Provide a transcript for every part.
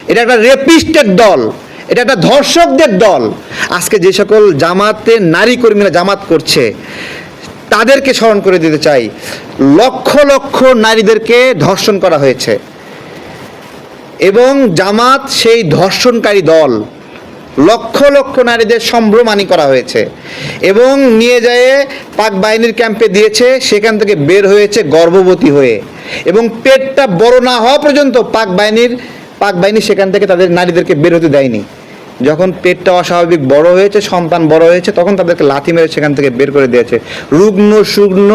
এটা একটা রেপিস্টের দল, এটা একটা ধর্ষকদের দল। আজকে যে সকল জামাতের নারী কর্মীরা জামাত করছে তাদেরকে স্মরণ করে দিতে চাই, লক্ষ লক্ষ নারীদেরকে ধর্ষণ করা হয়েছে এবং জামাত সেই ধর্ষণকারী দল। লক্ষ লক্ষ নারীদের সম্ভ্রমানি করা হয়েছে এবং নিয়ে যেয়ে পাক বাহিনীর ক্যাম্পে দিয়েছে, সেখান থেকে বের হয়েছে গর্ভবতী হয়ে এবং পেটটা বড় না হওয়া পর্যন্ত পাক বাহিনী সেখান থেকে তাদের নারীদেরকে বের হতে দেয়নি। যখন পেটটা অস্বাভাবিক বড় হয়েছে, সন্তান বড় হয়েছে, তখন তাদেরকে লাথি মেরে সেখান থেকে বের করে দিয়েছে। রুগ্ন শুগ্ন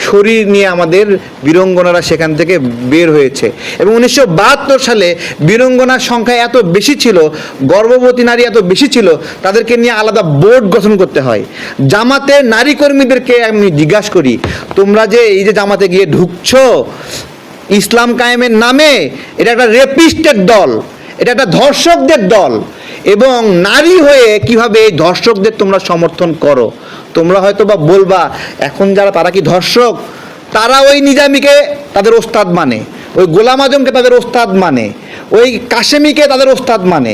শরীর নিয়ে আমাদের বীরঙ্গনারা সেখান থেকে বের হয়েছে এবং 1972 সালে বীরঙ্গনার সংখ্যা এত বেশি ছিল, গর্ভবতী নারী এত বেশি ছিল, তাদেরকে নিয়ে আলাদা বোর্ড গঠন করতে হয়। জামাতের নারী কর্মীদেরকে আমি জিজ্ঞাসা করি, তোমরা যে এই যে জামাতে গিয়ে ঢুকছো ইসলাম কায়েমের নামে, এটা একটা রেপিস্টের দল, এটা একটা ধর্ষকদের দল এবং নারী হয়ে কিভাবে এই ধর্ষকদের তোমরা সমর্থন করো? তোমরা হয়তো বা বলবা এখন যারা তারা কি ধর্ষক? তারা ওই নিজামীকে তাদের ওস্তাদ মানে, ওই গোলাম আজমকে তাদের ওস্তাদ মানে, ওই কাশেমিকে তাদের ওস্তাদ মানে।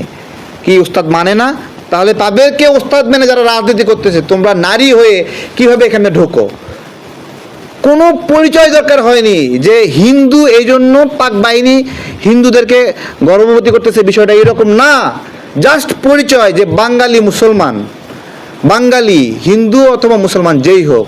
কি ওস্তাদ মানে না? তাহলে তাদেরকে ওস্তাদ মেনে যারা রাজনীতি করতেছে, তোমরা নারী হয়ে কিভাবে এখানে ঢোকো? কোনো পরিচয় দরকার হয়নি যে হিন্দু এই জন্য পাক বাহিনী হিন্দুদেরকে গর্ভবতী করতেছে, বিষয়টা এরকম না। জাস্ট পরিচয় যে বাঙালি মুসলমান, বাঙালি হিন্দু অথবা মুসলমান যেই হোক,